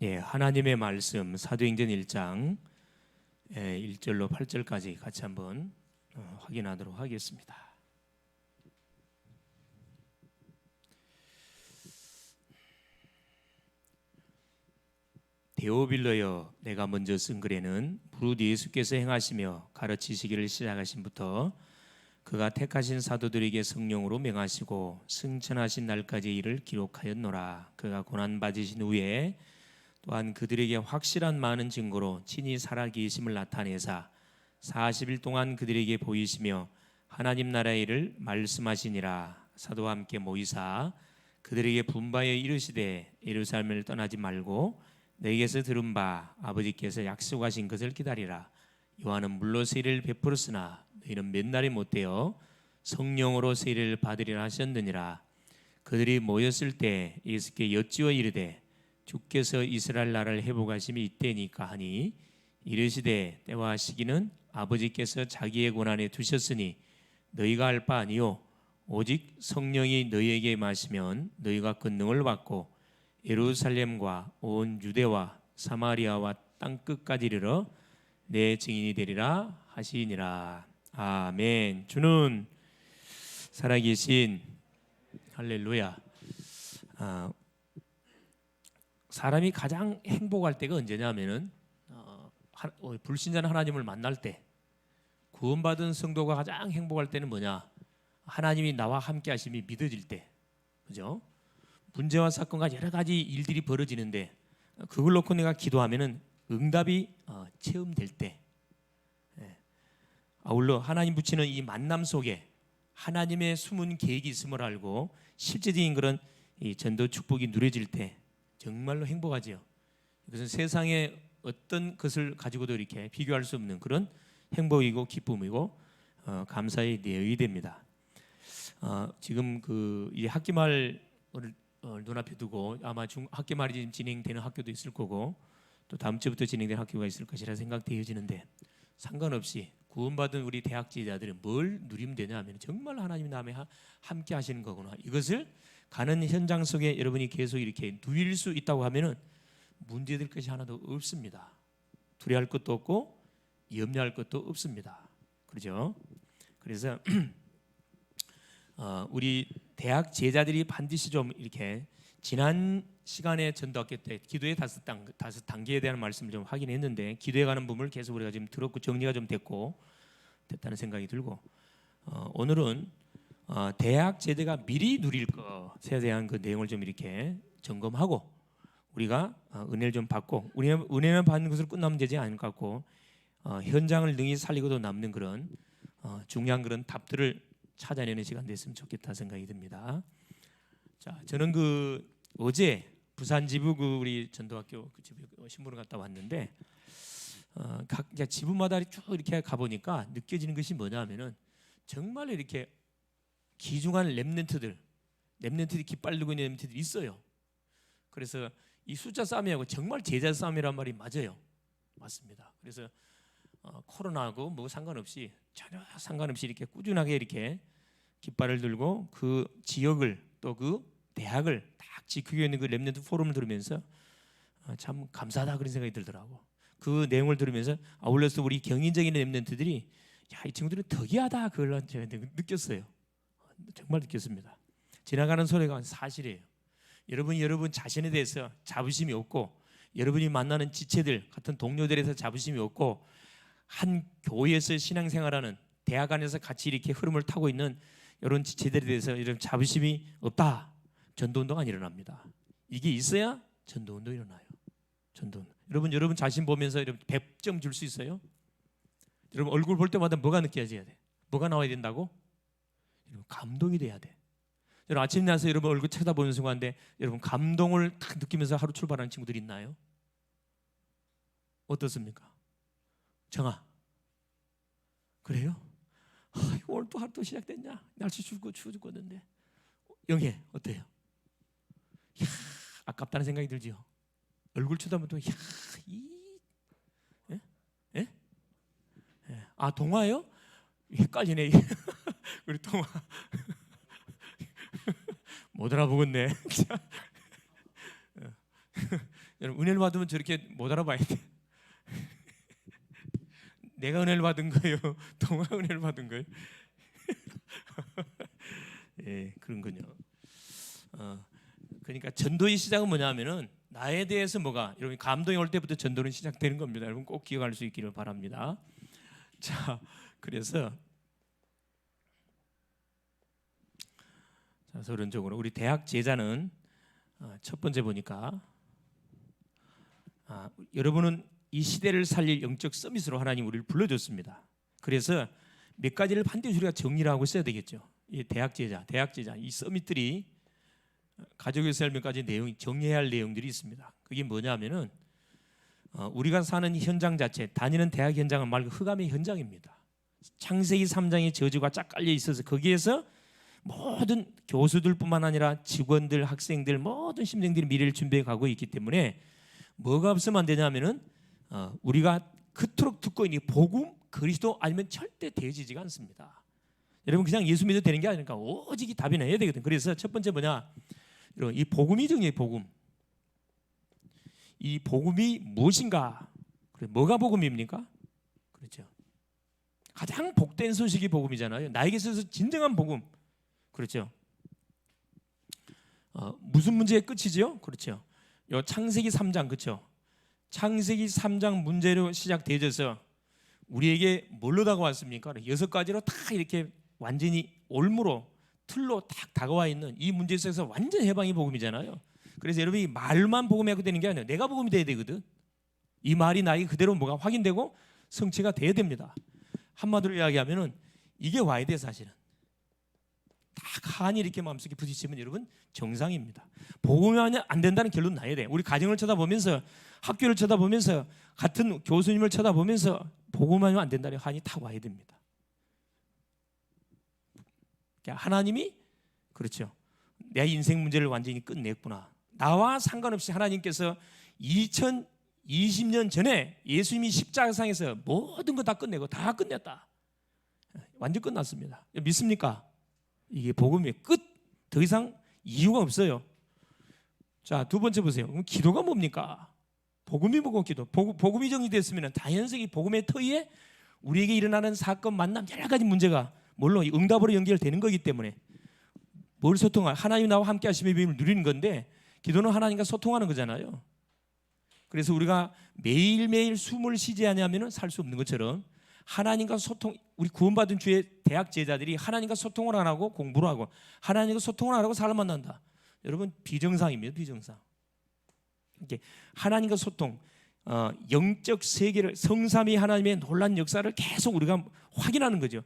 예, 하나님의 말씀 사도행전 1장 1절로 8절까지 같이 한번 확인하도록 하겠습니다. 데오빌러여, 내가 먼저 쓴 글에는 무릇 예수께서 행하시며 가르치시기를 시작하신부터 그가 택하신 사도들에게 성령으로 명하시고 승천하신 날까지 이를 기록하였노라. 그가 고난 받으신 후에 또한 그들에게 확실한 많은 증거로 친히 살아계심을 나타내사 40일 동안 그들에게 보이시며 하나님 나라의 일을 말씀하시니라. 사도와 함께 모이사 그들에게 분바에 이르시되 예루살렘을 떠나지 말고 너희에게서 들은 바 아버지께서 약속하신 것을 기다리라. 요한은 물로 세례를 베풀었으나 너희는 몇 날이 못되어 성령으로 세례를 받으리라 하셨느니라. 그들이 모였을 때 예수께 여쭈어 이르되 주께서 이스라엘 나라를 회복하심이 이때니까 하니 이르시되 때와 시기는 아버지께서 자기의 권한에 두셨으니 너희가 알 바 아니요 오직 성령이 너희에게 마시면 너희가 권능을 받고 예루살렘과 온 유대와 사마리아와 땅 끝까지 이르러 내 증인이 되리라 하시니라. 아멘. 주는 살아계신 할렐루야. 사람이 가장 행복할 때가 언제냐면은 불신자는 하나님을 만날 때, 구원받은 성도가 가장 행복할 때는 뭐냐? 하나님이 나와 함께 하심이 믿어질 때, 그죠? 문제와 사건과 여러 가지 일들이 벌어지는데 그걸 놓고 내가 기도하면은 응답이 체험될 때, 아울러 하나님 붙이는 이 만남 속에 하나님의 숨은 계획이 있음을 알고 실제적인 그런 이 전도 축복이 누려질 때 정말로 행복하지요. 이것은 세상의 어떤 것을 가지고도 이렇게 비교할 수 없는 그런 행복이고 기쁨이고 감사의 내용이 됩니다. 지금 이 학기말을 눈앞에 두고 아마 학기말이 지금 진행되는 학교도 있을 거고 또 다음 주부터 진행되는 학교가 있을 것이라 생각되어지는데, 상관없이 구원받은 우리 대학 지자들은 뭘 누리면 되냐 하면 정말 하나님 남에 함께 하시는 거구나. 이것을 가는 현장 속에 여러분이 계속 이렇게 누릴 수 있다고 하면은 문제될 것이 하나도 없습니다. 두려워할 것도 없고 염려할 것도 없습니다. 그렇죠? 그래서 우리 대학 제자들이 반드시 좀 이렇게 지난 시간에 전도학교 때 기도의 다섯 단계에 대한 말씀을 좀 확인했는데, 기도에 관한 부분을 계속 우리가 지금 들었고 정리가 좀 됐다는 생각이 들고, 오늘은 대학 제자가 미리 누릴 것에 대한 그 내용을 좀 이렇게 점검하고 우리가 은혜를 좀 받고, 은혜만 받는 것으로 끝나면 되지 않을 것 같고 현장을 능히 살리고도 남는 그런 중요한 그런 답들을 찾아내는 시간 됐으면 좋겠다 생각이 듭니다. 자, 저는 어제 부산 지부 우리 전도학교 지부 신부를 갔다 왔는데 각 지부마다 쭉 이렇게 가보니까 느껴지는 것이 뭐냐면은 정말 이렇게 귀중한 렘넌트들이 깃발들고 있는 렘넌트들이 있어요. 그래서 이 숫자 싸움이하고 정말 제자 싸움이란 말이 맞아요. 맞습니다. 그래서 코로나하고 뭐 상관없이 전혀 상관없이 이렇게 꾸준하게 이렇게 깃발을 들고 그 지역을 또 그 대학을 딱 지키고 있는 그 렘넌트 포럼을 들으면서 참 감사하다 그런 생각이 들더라고. 그 내용을 들으면서 아울러서 우리 경인적인 렘넌트들이 이 친구들은 특이하다 그걸 제가 느꼈어요. 정말 느꼈습니다. 지나가는 소리가 사실이에요. 여러분 자신에 대해서 자부심이 없고, 여러분이 만나는 지체들 같은 동료들에서 자부심이 없고, 한 교회에서 신앙생활하는 대학 안에서 같이 이렇게 흐름을 타고 있는 이런 지체들에 대해서 이런 자부심이 없다, 전도운동은 일어납니다. 이게 있어야 전도운동이 일어나요. 여러분 자신 보면서 여러분 100점 줄 수 있어요? 여러분 얼굴 볼 때마다 뭐가 느껴져야 돼? 뭐가 나와야 된다고? 여러분 감동이 돼야 돼. 여러분 아침 나서 여러분 얼굴 쳐다보는 순간인데 여러분 감동을 딱 느끼면서 하루 출발하는 친구들이 있나요? 어떻습니까? 정아, 그래요? 오늘 또 하루 또 시작됐냐? 날씨 추워 죽겠는데. 영애 어때요? 이야, 아깝다는 생각이 들지요. 얼굴 쳐다보면 또 예? 동화요? 헷갈리네. 우리 동화 못 알아보겠네. 여러분 은혜를 받으면 저렇게 못 알아봐야 돼. 내가 은혜를 받은 거예요? 동화 은혜를 받은 거예요? 예, 그런군요. 그러니까 전도의 시작은 뭐냐면은 나에 대해서 뭐가 여러분 감동이 올 때부터 전도는 시작되는 겁니다. 여러분 꼭 기억할 수 있기를 바랍니다. 자, 그래서 자, 서론적으로 우리 대학 제자는 첫 번째 보니까 여러분은 이 시대를 살릴 영적 서밋으로 하나님 우리를 불러줬습니다. 그래서 몇 가지를 반드시 우리가 정리를 하고 있어야 되겠죠. 이 대학 제자 이 서밋들이 가족의 삶 몇 가지 내용이 정리해야 할 내용들이 있습니다. 그게 뭐냐면은 우리가 사는 현장 자체, 다니는 대학 현장은 말 그대로 흑암의 현장입니다. 창세기 3장의 저주가 쫙 깔려 있어서 거기에서 모든 교수들뿐만 아니라 직원들, 학생들, 모든 심령들이 미래를 준비해 가고 있기 때문에 뭐가 없으면 안 되냐면은 우리가 그토록 듣고 있는 복음, 그리스도 아니면 절대 되어지지가 않습니다. 여러분 그냥 예수 믿어도 되는 게 아니니까 오직 이 답이 나야 되거든. 그래서 첫 번째 뭐냐, 이 복음이 중요해요. 복음. 이 복음이 무엇인가? 그래, 뭐가 복음입니까? 그렇죠. 가장 복된 소식이 복음이잖아요. 나에게 있어서 진정한 복음. 그렇죠. 무슨 문제의 끝이죠? 그렇죠. 요 창세기 3장 그렇죠. 창세기 3장 문제로 시작되어져서 우리에게 뭘로 다가왔습니까? 6가지로 다 이렇게 완전히 올무로 틀로 딱 다가와 있는 이 문제에 있어서 완전 해방이 복음이잖아요. 그래서 여러분이 말만 복음하고 되는 게 아니라 내가 복음이 돼야 되거든. 이 말이 나에게 그대로 뭐가 확인되고 성취가 돼야 됩니다. 한마디로 이야기하면은 이게 와야 돼. 사실은 딱 한이 이렇게 마음속에 부딪히면 여러분 정상입니다. 복음이 안 된다는 결론 나야 돼. 우리 가정을 쳐다보면서 학교를 쳐다보면서 같은 교수님을 쳐다보면서 복음하면 안 된다는 한이 딱 와야 됩니다. 하나님이 그렇죠. 내 인생 문제를 완전히 끝냈구나. 나와 상관없이 하나님께서 2020년 전에 예수님이 십자가상에서 모든 거 다 끝내고 다 끝냈다. 완전 끝났습니다. 믿습니까? 이게 복음의 끝. 더 이상 이유가 없어요. 자, 두 번째 보세요. 그럼 기도가 뭡니까? 복음이 뭐고 기도. 복음이 정리됐으면 자연스럽게 복음의 터위에 우리에게 일어나는 사건, 만남, 여러 가지 문제가 물론 응답으로 연결되는 거기 때문에 뭘 소통할? 하나님 나와 함께 하심의 비밀을 누리는 건데 기도는 하나님과 소통하는 거잖아요. 그래서 우리가 매일매일 숨을 쉬지 않으면 살 수 없는 것처럼 하나님과 소통, 우리 구원받은 주의 대학 제자들이 하나님과 소통을 안 하고 공부를 하고 하나님과 소통을 안 하고 사람 만난다. 여러분 비정상입니다. 비정상. 이렇게 하나님과 소통, 영적 세계를 성삼위 하나님의 놀라운 역사를 계속 우리가 확인하는 거죠.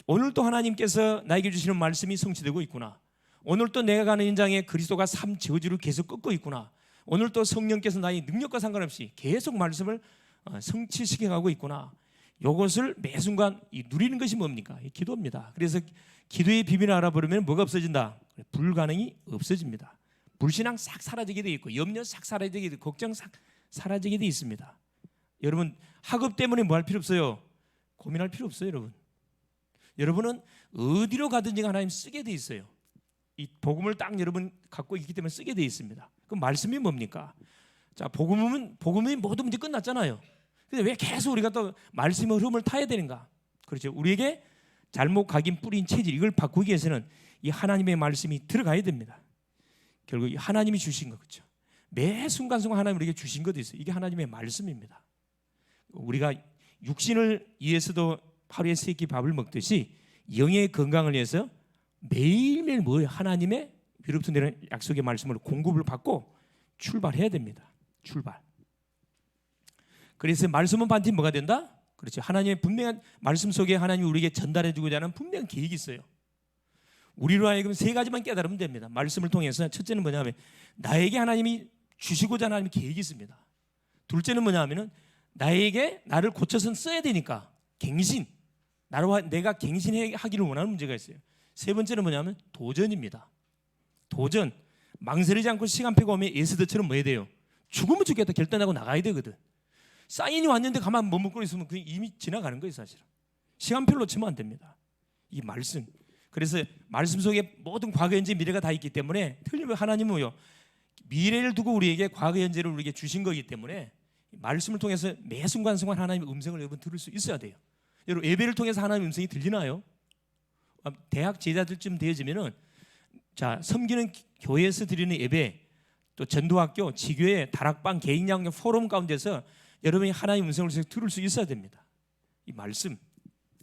오늘도 하나님께서 나에게 주시는 말씀이 성취되고 있구나. 오늘도 내가 가는 현장에 그리스도가 삶 저주를 계속 꺾고 있구나. 오늘도 성령께서 나의 능력과 상관없이 계속 말씀을 성취시켜 가고 있구나. 이것을 매 순간 누리는 것이 뭡니까? 기도입니다. 그래서 기도의 비밀을 알아버리면 뭐가 없어진다? 불가능이 없어집니다. 불신앙 싹 사라지게 돼 있고 염려 싹 사라지게 돼 있고 걱정 싹 사라지게 돼 있습니다. 여러분 학업 때문에 뭐 할 필요 없어요? 고민할 필요 없어요. 여러분은 어디로 가든지 하나님 쓰게 돼 있어요. 이 복음을 딱 여러분 갖고 있기 때문에 쓰게 돼 있습니다. 그럼 말씀이 뭡니까? 자, 복음이 모든 문제 끝났잖아요. 근데 왜 계속 우리가 또 말씀의 흐름을 타야 되는가? 그렇죠. 우리에게 잘못 각인 뿌린 체질 이걸 바꾸기 위해서는 이 하나님의 말씀이 들어가야 됩니다. 결국 하나님이 주신 거 그렇죠. 매 순간순간 하나님 우리에게 주신 것도 있어요. 이게 하나님의 말씀입니다. 우리가 육신을 위해서도 하루에 3끼 밥을 먹듯이 영의 건강을 위해서 매일매일 뭐예요? 하나님의 위로부터 내리는 약속의 말씀을 공급을 받고 출발해야 됩니다. 출발. 그래서 말씀은 반드시 뭐가 된다? 그렇죠. 하나님의 분명한 말씀 속에 하나님이 우리에게 전달해주고자 하는 분명한 계획이 있어요. 우리로 하여금 3가지만 깨달으면 됩니다. 말씀을 통해서 첫째는 뭐냐면 나에게 하나님이 주시고자 하는 계획이 있습니다. 둘째는 뭐냐면은 나를 고쳐서 써야 되니까 갱신. 내가 갱신하기를 원하는 문제가 있어요. 세 번째는 뭐냐면 도전입니다. 도전. 망설이지 않고 시간표가 오면 에스더처럼 뭐 해야 돼요? 죽으면 죽겠다 결단하고 나가야 되거든. 사인이 왔는데 가만 머뭇고 있으면 그게 이미 지나가는 거예요. 사실은 시간표를 놓치면 안 됩니다. 이 말씀. 그래서 말씀 속에 모든 과거, 현재, 미래가 다 있기 때문에 틀리면 하나님은 뭐요? 미래를 두고 우리에게 과거 현재를 우리에게 주신 거기 때문에 말씀을 통해서 매 순간순간 하나님의 음성을 여러분 들을 수 있어야 돼요. 여러분 예배를 통해서 하나님의 음성이 들리나요? 대학 제자들쯤 되어지면은 자 섬기는 교회에서 드리는 예배, 또 전도학교, 지교회, 다락방, 개인 양육 포럼 가운데서 여러분이 하나님의 음성을 들을 수 있어야 됩니다. 이 말씀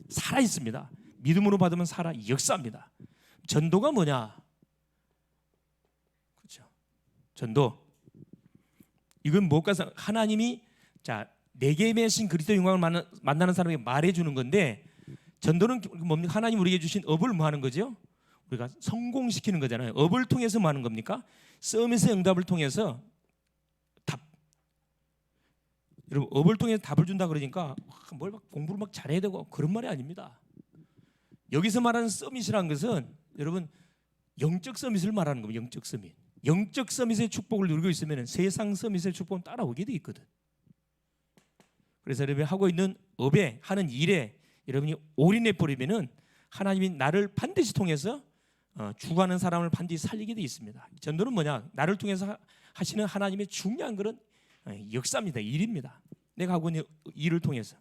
살아 있습니다. 믿음으로 받으면 살아 역사합니다. 전도가 뭐냐? 그렇죠. 전도. 이건 무엇과서 하나님이 자 내게 매신 그리스도 영광을 만나는 사람에게 말해주는 건데, 전도는 뭡니까? 하나님 우리에게 주신 업을 뭐 하는 거죠? 우리가 성공시키는 거잖아요. 업을 통해서 뭐 하는 겁니까? 서밋의 응답을 통해서 답. 여러분 업을 통해서 답을 준다 그러니까 뭘 막 공부를 막 잘해야 되고 그런 말이 아닙니다. 여기서 말하는 서밋이라는 것은 여러분 영적 서밋을 말하는 겁니다. 영적 서밋. 영적 서밋의 축복을 누리고 있으면 세상 서밋의 축복은 따라오게 돼 있거든. 그래서 여러분이 하고 있는 업에 하는 일에 여러분이 올인해 버리면은 하나님이 나를 반드시 통해서 죽어가는 사람을 반드시 살리게 돼 있습니다. 전도는 뭐냐? 나를 통해서 하시는 하나님의 중요한 그런 역사입니다. 일입니다. 내가 하고 있는 일을 통해서.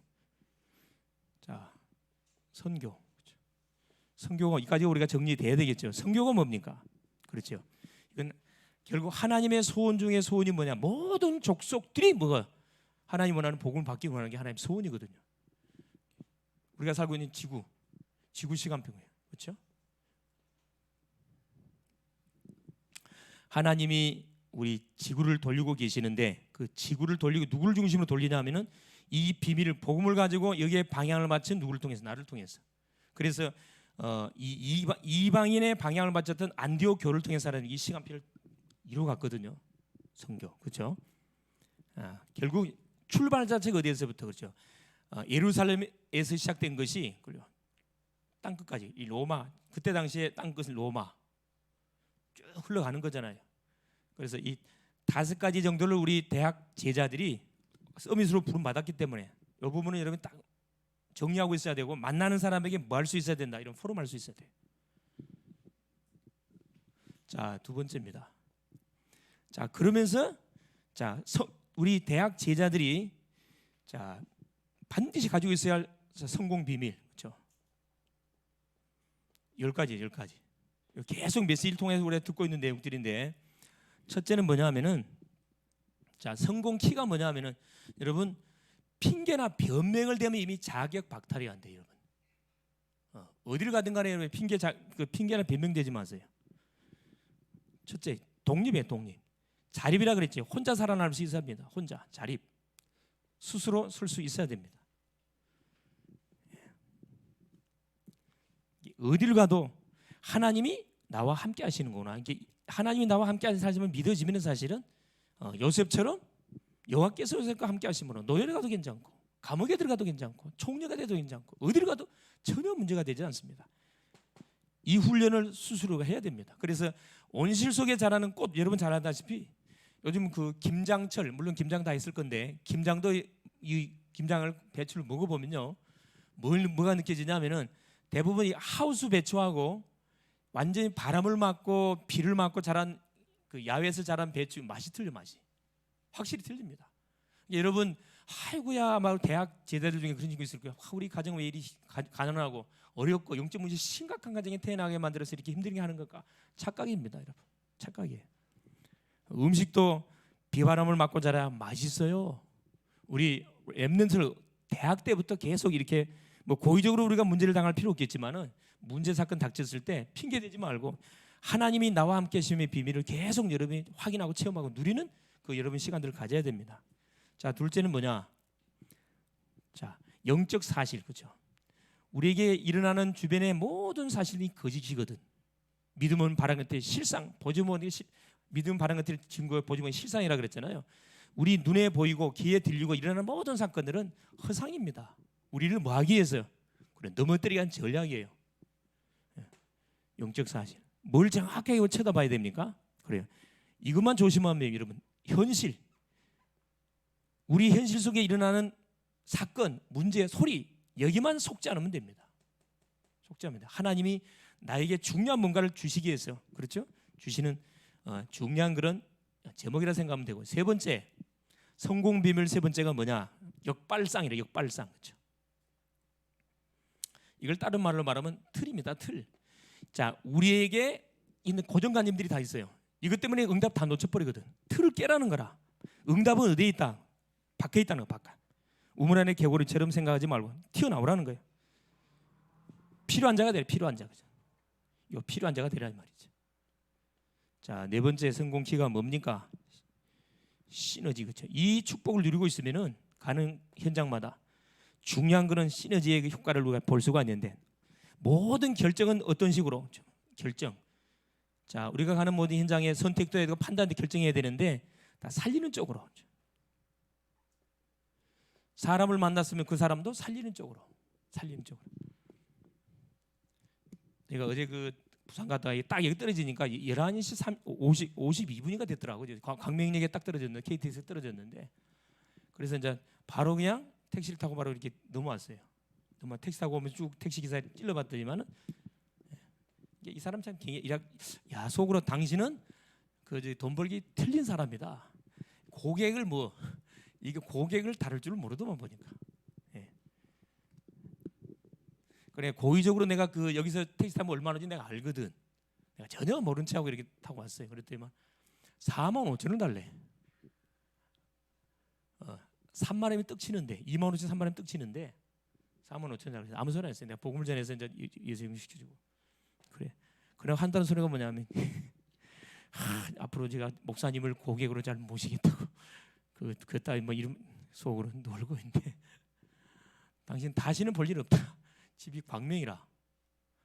자, 선교. 선교가 이까지 우리가 정리돼야 되겠죠. 선교가 뭡니까? 그렇죠. 이건 결국 하나님의 소원 중에 소원이 뭐냐? 모든 족속들이 뭐가 하나님 원하는 복음을 받기 원하는 게 하나님의 소원이거든요. 우리가 살고 있는 지구 시간표예요. 그렇죠? 하나님이 우리 지구를 돌리고 계시는데 그 지구를 돌리고 누구를 중심으로 돌리냐면은 이 비밀을 복음을 가지고 여기에 방향을 맞춘 누구를 통해서? 나를 통해서. 그래서 이방인의 방향을 맞췄던 안디옥 교를 통해서 하나님 이 시간표를 이루어갔거든요. 선교. 그렇죠? 결국 출발 자체가 어디에서부터 그렇죠? 예루살렘에서 시작된 것이 땅 끝까지 이 로마, 그때 당시에 땅 끝은 로마 쭉 흘러가는 거잖아요. 그래서 이 5가지 정도를 우리 대학 제자들이 서밋으로 부름 받았기 때문에 이 부분은 여러분 딱 정리하고 있어야 되고, 만나는 사람에게 뭐 할 수 있어야 된다, 이런 포럼 할 수 있어야 돼요. 자, 두 번째입니다. 자, 그러면서 자 우리 대학 제자들이 자 반드시 가지고 있어야 할 성공 비밀, 그렇죠? 10가지. 계속 메시지를 통해서 우리가 듣고 있는 내용들인데, 첫째는 뭐냐면은 자 성공 키가 뭐냐면은 여러분 핑계나 변명을 대면 이미 자격 박탈이 안 돼요, 여러분. 어디를 가든 간에 여러분 핑계나 변명 대지 마세요. 첫째 독립이에요, 독립. 자립이라 그랬지. 혼자 살아남을 수 있어야 합니다. 혼자 자립. 스스로 설 수 있어야 됩니다. 어디를 가도 하나님이 나와 함께 하시는구나. 이게 하나님이 나와 함께 하시는 사실은 믿어지면 사실은 요셉처럼 여호와께서 요셉과 함께 하시므로 노예를 가도 괜찮고 감옥에 들어가도 괜찮고 총리가 돼도 괜찮고 어디를 가도 전혀 문제가 되지 않습니다. 이 훈련을 스스로가 해야 됩니다. 그래서 온실 속에 자라는 꽃, 여러분 잘 아다시피 요즘 그 김장철, 물론 김장 다 했을 건데 김장도 이 김장을 배추를 먹어보면요 뭐가 느껴지냐면은 대부분 이 하우스 배추하고 완전히 바람을 맞고 비를 맞고 자란 그 야외에서 자란 배추 맛이 틀려. 맛이 확실히 틀립니다. 여러분 아이고야 막 대학 제자들 중에 그런 친구 있을 거예요. 우리 가정 왜 이리 가난하고 어렵고 영적 문제 심각한 가정에 태어나게 만들어서 이렇게 힘들게 하는 걸까? 착각입니다, 여러분. 착각이에요. 음식도 비바람을 맞고 자라야 맛있어요. 우리 랩런트를 대학 때부터 계속 이렇게 뭐 고의적으로 우리가 문제를 당할 필요 없겠지만은 문제 사건 닥쳤을 때 핑계 대지 말고 하나님이 나와 함께 하심의 비밀을 계속 여러분이 확인하고 체험하고 누리는 그 여러분 시간들을 가져야 됩니다. 자, 둘째는 뭐냐? 자, 영적 사실, 그렇죠? 우리에게 일어나는 주변의 모든 사실이 거짓이거든. 믿음은 바란 것들이 실상, 보지 못하는 믿음 바란 것들이 증거, 보지 못하는 실상이라 그랬잖아요. 우리 눈에 보이고 귀에 들리고 일어나는 모든 사건들은 허상입니다. 우리를 뭐 하기 위해서? 그래, 넘어뜨리기 위한 전략이에요. 영적 사실. 뭘 정확하게 쳐다봐야 됩니까? 그래요. 이것만 조심하면 여러분 현실, 우리 현실 속에 일어나는 사건, 문제, 소리 여기만 속지 않으면 됩니다. 속지 않으면 됩니다. 하나님이 나에게 중요한 뭔가를 주시기 위해서, 그렇죠? 주시는 중요한 그런 제목이라 생각하면 되고, 세 번째 성공 비밀 세 번째가 뭐냐? 역발상이래. 역발상. 그렇죠? 이걸 다른 말로 말하면 틀입니다. 틀. 자, 우리에게 있는 고정관념들이 다 있어요. 이것 때문에 응답 다 놓쳐버리거든. 틀을 깨라는 거라. 응답은 어디에 있다? 밖에 있다는 거. 바깥. 우물 안에 개구리처럼 생각하지 말고 튀어나오라는 거예요. 필요한 자가 되라. 필요한 자. 그죠? 요 필요한 자가 되라는 말이죠. 자, 네 번째 성공 키가 뭡니까? 시너지. 그렇죠? 이 축복을 누리고 있으면은 가는 현장마다 중요한 거는 시너지의 효과를 우리가 볼 수가 있는데, 모든 결정은 어떤 식으로? 결정. 자, 우리가 가는 모든 현장에 선택도 해야 되고 판단도 결정해야 되는데 다 살리는 쪽으로. 사람을 만났으면 그 사람도 살리는 쪽으로. 살리는 쪽으로. 내가 어제 그 부산 갔다가 딱 여기 떨어지니까 11시 52분인가 됐더라고요. 광명역에 딱 떨어졌는데, KTX에 떨어졌는데, 그래서 이제 바로 그냥 택시를 타고 바로 이렇게 넘어왔어요. 택시 타고 오면 쭉 택시 기사에 찔러봤더니만은, 이 사람 참 야, 속으로 당신은 그 돈 벌기 틀린 사람이다. 고객을 이게 고객을 다룰 줄 모르더만 보니까. 예. 그래, 고의적으로 내가 그 여기서 택시 타면 얼마나인지 내가 알거든. 내가 전혀 모른 체하고 이렇게 타고 왔어요. 그랬더니만 45,000원 달래. 3만 원이면 떡 치는데, 2만 원치 3만 원 떡 치는데 45,000원 달래. 아무 소리 안 했어요. 내가 복음을 전해서 이제 예수님 시켜주고. 그래 한다는 소리가 뭐냐면 앞으로 제가 목사님을 고객으로 잘 모시겠다고 그 따위 이름 속으로 놀고 있는데, 당신 다시는 볼 일 없다. 집이 광명이라.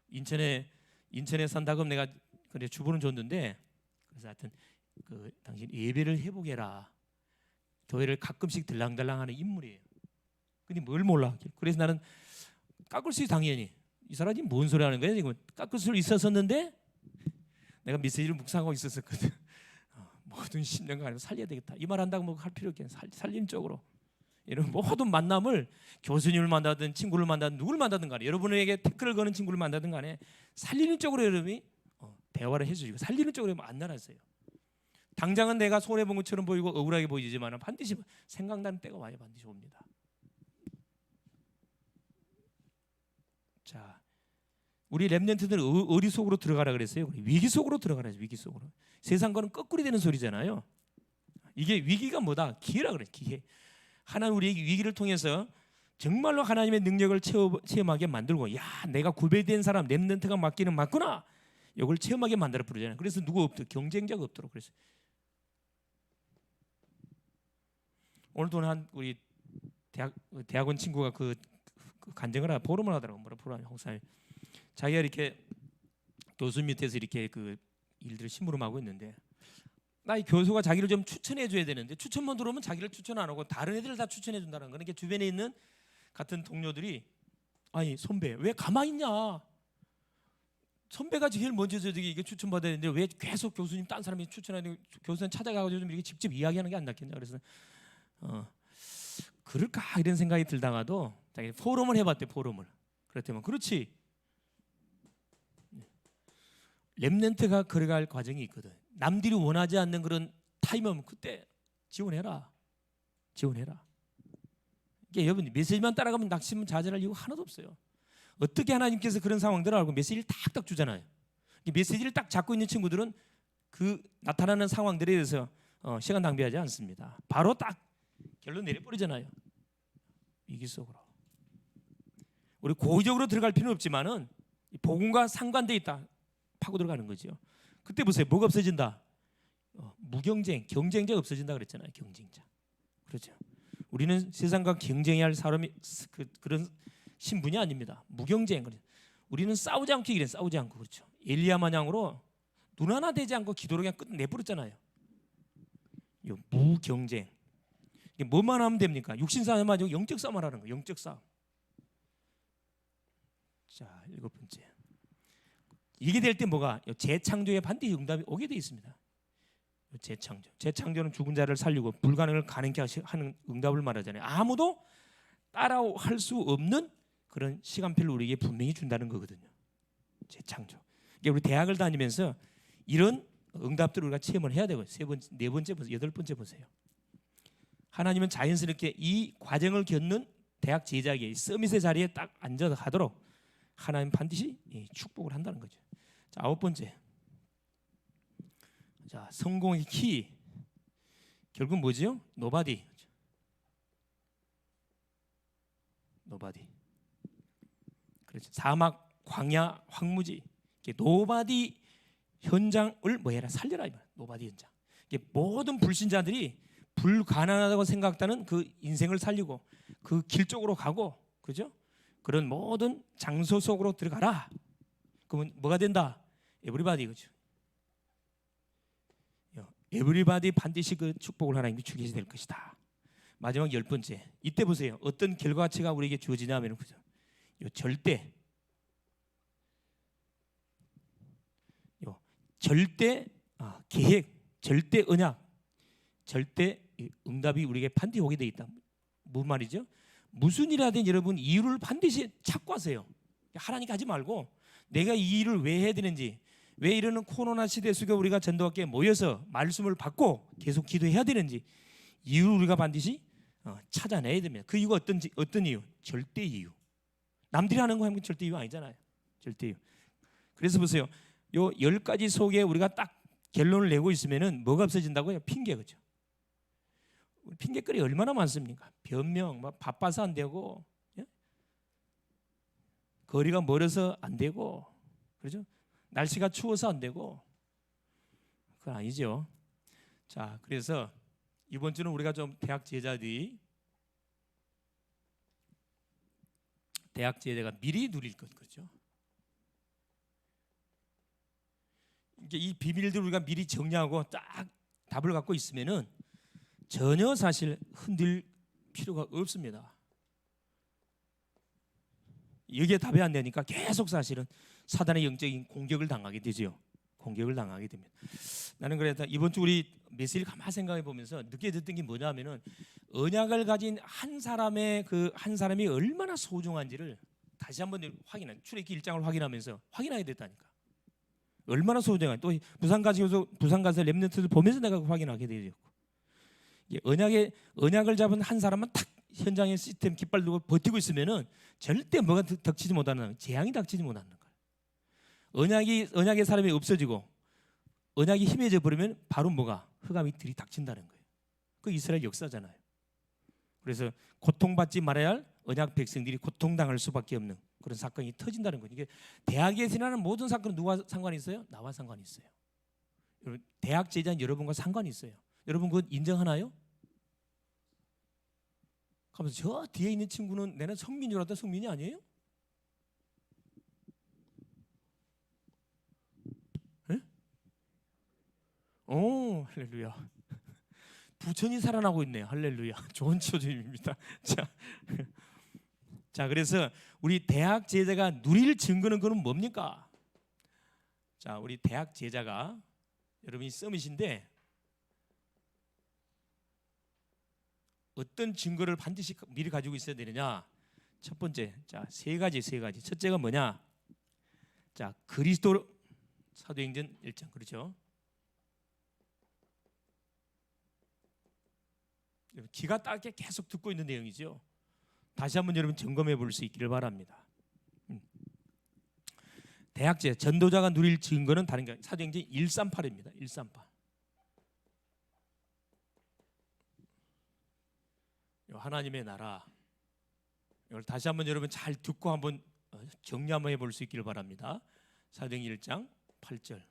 인천에 산다고 내가 그래 주보는 줬는데, 그래서 하여튼 그 당신 예배를 해보게 해라. 교회를 가끔씩 들랑달랑하는 인물이에요. 근데 뭘 몰라. 그래서 나는 깎을 수 있어. 당연히 이 사람이 뭔 소리 하는 거야 지금. 깎을 수 있었는데 내가 메시지를 묵상하고 있었거든. 모든 10년간 살려야 되겠다. 이 말 한다고 할 필요 없겠네. 살리는 쪽으로. 이런 모든 만남을, 교수님을 만나든 친구를 만나든 누구를 만나든 간에, 여러분에게 태클을 거는 친구를 만나든 간에 살리는 쪽으로 여러분이 대화를 해주시고 살리는 쪽으로 만나놨어요. 당장은 내가 손해본 것처럼 보이고 억울하게 보이지만 반드시 생각나는 때가 와요. 반드시 옵니다. 자, 우리 렘넌트들은 어디 속으로 들어가라 그랬어요? 위기 속으로 들어가라죠. 위기 속으로. 세상 거는 거꾸로 되는 소리잖아요. 이게 위기가 뭐다? 기회라 그래. 기회. 하나님 우리에게 위기를 통해서 정말로 하나님의 능력을 체험하게 만들고, 야, 내가 구별된 사람, 렘넌트가 맞기는 맞구나. 이걸 체험하게 만들어 부르잖아요. 그래서 누구 없도록, 경쟁자가 없도록. 그래서 오늘도 우리 대학원 친구가 그 간증을 하다 포럼을 하더라고. 뭐라 포럼 홍사님. 자기가 이렇게 교수 밑에서 이렇게 그 일들을 심부름하고 있는데, 나 이 교수가 자기를 좀 추천해 줘야 되는데 추천만 들어오면 자기를 추천 안 하고 다른 애들을 다 추천해 준다는 거는, 주변에 있는 같은 동료들이, 아니 선배 왜 가만히 있냐, 선배가 제일 먼저 저기 이게 추천 받아야 되는데 왜 계속 교수님 딴 사람이 추천하는, 교수님 찾아가서 좀 이렇게 직접 이야기하는 게 안 낫겠냐. 그래서 그럴까 이런 생각이 들다가도 자기 포럼을 해봤대. 포럼을. 그랬더니 그렇지, 렘넌트가 걸어갈 과정이 있거든. 남들이 원하지 않는 그런 타임이면 그때 지원해라. 이게 여러분 메시지만 따라가면 낙심 좌절할 이유가 하나도 없어요. 어떻게 하나님께서 그런 상황들을 알고 메시지를 딱딱 주잖아요. 메시지를 딱 잡고 있는 친구들은 그 나타나는 상황들에 대해서 시간 낭비하지 않습니다. 바로 딱 결론 내려버리잖아요. 위기 속으로. 우리 고의적으로 들어갈 필요는 없지만은 복음과 상관돼 있다. 파고 들어가는 거죠. 그때 보세요. 뭐가 없어진다? 무경쟁, 경쟁자가 없어진다 그랬잖아요. 경쟁자. 그렇죠. 우리는 세상과 경쟁해야 할 사람이 그런 신분이 아닙니다. 무경쟁. 우리는 싸우지 않고 이래. 싸우지 않고. 그렇죠. 엘리야 마냥으로 눈 하나 되지 않고 기도로 그냥 끝 내버렸잖아요. 무경쟁. 이게 뭐만 하면 됩니까? 육신 싸움 아니고 영적 싸움을 하는 거예요. 영적 싸움. 자, 7번째. 이게 될 때 뭐가? 재창조에 반드시 응답이 오게 돼 있습니다. 재창조는 죽은 자를 살리고 불가능을 가능케 하는 응답을 말하잖아요. 아무도 따라할 수 없는 그런 시간표를 우리에게 분명히 준다는 거거든요. 재창조. 이게 우리 대학을 다니면서 이런 응답들을 우리가 체험을 해야 되고 네 번째 보세요. 여덟 번째 보세요. 하나님은 자연스럽게 이 과정을 겪는 대학 제자에게 서밋의 자리에 딱 앉아서 하도록 하나님 반드시 축복을 한다는 거죠. 자, 아홉 번째. 자, 성공의 키. 결국 뭐지요? 노바디. 노바디. 그렇죠. 사막, 광야, 황무지. 노바디 현장을 뭐해라? 살려라. 노바디 현장. 모든 불신자들이 불가난하다고 생각하는 그 인생을 살리고 그 길 쪽으로 가고, 그죠? 그런 모든 장소 속으로 들어가라. 그러면 뭐가 된다? 에브리바디, 그죠? 에브리바디 반드시 그 축복을 하나님께 주게 될 것이다. 마지막 열 번째. 이때 보세요. 어떤 결과치가 우리에게 주어지냐면, 그죠? 절대 계획, 절대 언약, 절대 응답이 우리에게 반드시 오게 돼 있다. 무슨 말이죠? 무슨 일 하든 여러분 이유를 반드시 찾고 하세요. 하나님께 하지 말고 내가 이 일을 왜 해야 되는지, 왜 이러는 코로나 시대 속에 우리가 전도학교에 모여서 말씀을 받고 계속 기도해야 되는지 이유를 우리가 반드시 찾아내야 됩니다. 그 이유가 어떤 이유? 절대 이유. 남들이 하는 거 하면 절대 이유 아니잖아요. 절대 이유. 그래서 보세요. 요 10가지 속에 우리가 딱 결론을 내고 있으면은 뭐가 없어진다고요? 핑계, 그죠? 핑계거리 얼마나 많습니까? 변명, 막 바빠서 안 되고, 예? 거리가 멀어서 안 되고, 그렇죠? 날씨가 추워서 안 되고, 그건 아니죠. 자, 그래서 이번 주는 우리가 좀 대학 제자가 미리 누릴 것, 그렇죠? 이제 이 비밀들 우리가 미리 정리하고 딱 답을 갖고 있으면은 전혀 사실 흔들 필요가 없습니다. 여기에 답이 안 되니까 계속 사실은 사단의 영적인 공격을 당하게 되죠. 공격을 당하게 됩니다. 나는 그래서 이번 주 우리 메시지를 가만히 생각해 보면서 느껴졌던 게 뭐냐면은 언약을 가진 한 사람이 얼마나 소중한지를 다시 한번 확인한, 출애굽기 1장을 확인하면서 확인하게 됐다니까. 얼마나 소중한, 또 부산 가서 렘넌트들 보면서 내가 확인하게 되었고, 언약을 잡은 한 사람은 탁 현장의 시스템 깃발 들고 버티고 있으면은 절대 뭐가 닥치지 못하는, 재앙이 닥치지 못하는 거예요. 언약의 사람이 없어지고 언약이 힘해져 버리면 바로 뭐가 흑암이 들이닥친다는 거예요. 그 이스라엘 역사잖아요. 그래서 고통받지 말아야 할 언약 백성들이 고통당할 수밖에 없는 그런 사건이 터진다는 거죠. 이게 대학에서 일어나는 모든 사건은 누가 상관이 있어요? 나와 상관이 있어요. 여러분, 대학 제자는 여러분과 상관이 있어요. 여러분 그건 인정하나요? 하면서 저 뒤에 있는 친구는 내가 성민인 줄 알았다. 성민이 아니에요? 에? 오, 할렐루야. 부천이 살아나고 있네요. 할렐루야. 좋은 치료주님입니다. 자, 그래서 우리 대학 제자가 누릴 증거는 그건 뭡니까? 자, 우리 대학 제자가 여러분이 서밋인데 어떤 증거를 반드시 미리 가지고 있어야 되느냐? 첫 번째, 자, 세 가지. 첫째가 뭐냐? 자, 그리스도, 사도행전 1장, 그렇죠? 기가 따게 계속 듣고 있는 내용이죠. 다시 한번 여러분 점검해 볼 수 있기를 바랍니다. 대학제 전도자가 누릴 증거는 다른 게 아니라 사도행전 138입니다. 138. 하나님의 나라. 이걸 다시 한번 여러분 잘 듣고 한번 정리 한번 해볼 수 있기를 바랍니다. 사도행전 1장 8절.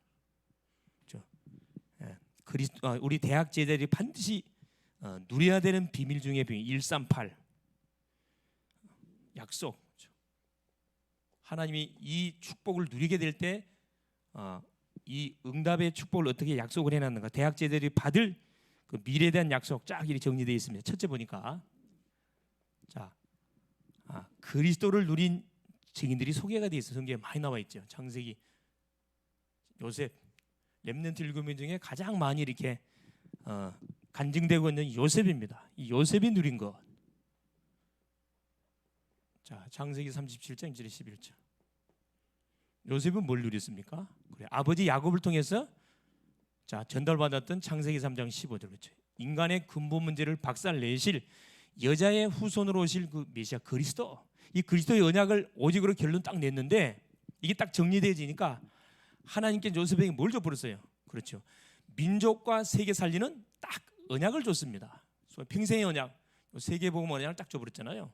우리 대학 제자들이 반드시 누려야 되는 비밀 중에 비밀 138. 약속. 하나님이 이 축복을 누리게 될 때 이 응답의 축복을 어떻게 약속을 해놨는가? 대학 제자들이 받을 그 미래에 대한 약속 쫙 이렇게 정리되어 있습니다. 첫째 보니까 자, 그리스도를 누린 증인들이 소개가 되어 있어요. 성경에 많이 나와 있죠. 창세기, 요셉, 렘넌트 7명 중에 가장 많이 이렇게 간증되고 있는 요셉입니다. 이 요셉이 누린 것. 자, 창세기 37장 1절 11절. 요셉은 뭘 누렸습니까? 그래, 아버지 야곱을 통해서 자, 전달받았던 창세기 3장 15절 그렇죠. 인간의 근본 문제를 박살내실 여자의 후손으로 오실 그 메시아 그리스도, 이 그리스도의 언약을 오직으로 결론 딱 냈는데 이게 딱 정리되어지니까 하나님께 요셉에게 뭘 줘버렸어요? 그렇죠. 민족과 세계 살리는 딱 언약을 줬습니다. 평생의 언약, 세계복음 언약을 딱 줘버렸잖아요.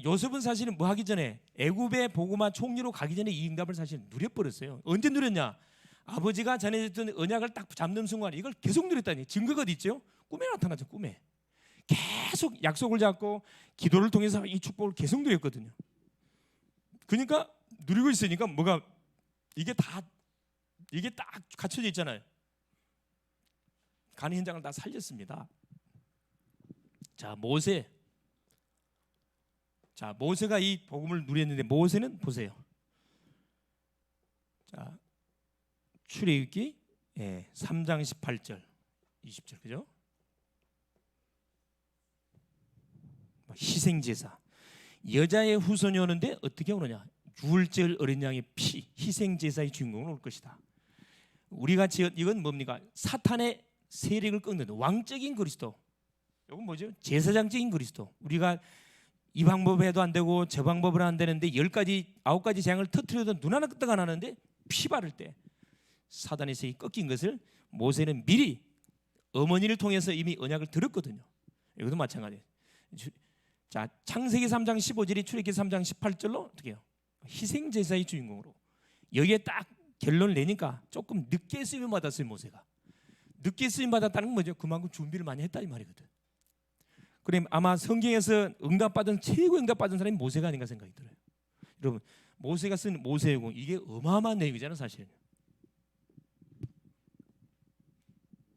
요셉은 사실은 뭐 하기 전에 애굽의 복음화 총리로 가기 전에 이 응답을 사실 누려버렸어요. 언제 누렸냐? 아버지가 전해줬던 언약을 딱 잡는 순간 이걸 계속 누렸다니. 증거가 어디 있죠? 꿈에 나타나죠. 꿈에 계속 약속을 잡고 기도를 통해서 이 축복을 계속 누렸거든요. 그러니까 누리고 있으니까 뭐가 이게 딱 갖춰져 있잖아요. 가는 현장을 다 살렸습니다. 자, 모세가 이 복음을 누렸는데 모세는 보세요. 자, 출애굽기 3장 18절 20절 그죠? 희생제사, 여자의 후손이 오는데 어떻게 오느냐? 유월절 어린 양의 피, 희생제사의 주인공으로 올 것이다. 우리가 이건 뭡니까? 사탄의 세력을 꺾는 왕적인 그리스도. 이건 뭐죠? 제사장적인 그리스도. 우리가 이 방법 해도 안 되고 저 방법은 안 되는데 10가지 9가지 재앙을 터뜨려도 눈 하나 끄떡 안 하는데 피 바를 때 사단의 세력이 꺾인 것을 모세는 미리 어머니를 통해서 이미 언약을 들었거든요. 이것도 마찬가지예요. 자, 창세기 3장 15절이 출애굽기 3장 18절로 어떻게 해요? 희생제사의 주인공으로. 여기에 딱 결론을 내니까 조금 늦게 쓰임 받았어요. 모세가 늦게 쓰임 받았다는 건 뭐죠? 그만큼 준비를 많이 했다 이 말이거든. 그럼 아마 성경에서 응답받은 최고 응답받은 사람이 모세가 아닌가 생각이 들어요. 여러분, 모세가 쓴 모세오경 이게 어마어마한 내용이잖아요. 사실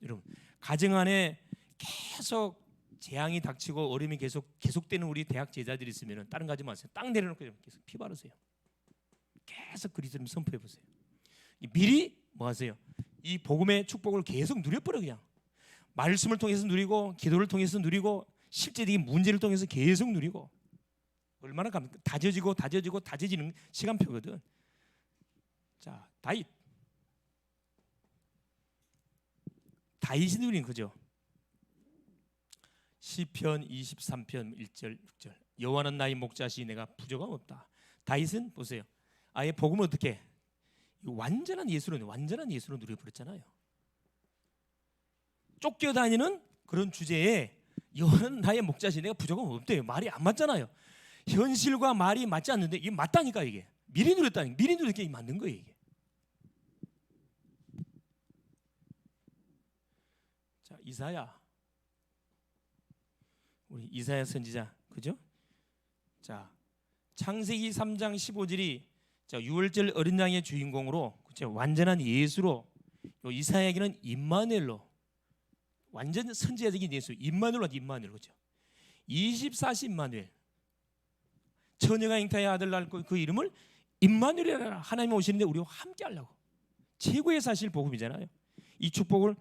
여러분, 가정 안에 계속 재앙이 닥치고 어려움이 계속되는 우리 대학 제자들이 있으면 다른 거 하지 마세요. 딱 내려놓고 계속 피 바르세요. 계속 그리스도를 선포해 보세요. 미리 뭐 하세요? 이 복음의 축복을 계속 누려버려. 그냥 말씀을 통해서 누리고 기도를 통해서 누리고 실제적인 문제를 통해서 계속 누리고. 얼마나 다져지는 시간표거든. 자, 다윗이 누린 거죠. 시편 23편 1절 6절 여호와는 나의 목자시 내가 부족함 없다. 다윗은 보세요. 아예 복음을 어떻게 완전한 예수로 누려버렸잖아요. 쫓겨다니는 그런 주제에 여호와는 나의 목자시 내가 부족함 없대요. 말이 안 맞잖아요. 현실과 말이 맞지 않는데 이게 맞다니까. 이게 미리 누렸게 맞는 거예요. 이게. 자, 우리 이사야 선지자 그죠? 자, 창세기 3장 15절이 유월절 어린 양의 주인공으로 그렇죠? 완전한 예수로 이사야에게는 임마누엘로 완전 선지자적인 예수 임마누엘 그렇죠? 24시 임마누엘 처녀가 잉타의 아들 낳을 그 이름을 임마누엘이라 하나님이 오시는데 우리와 함께 하려고 최고의 사실 복음이잖아요. 이 축복을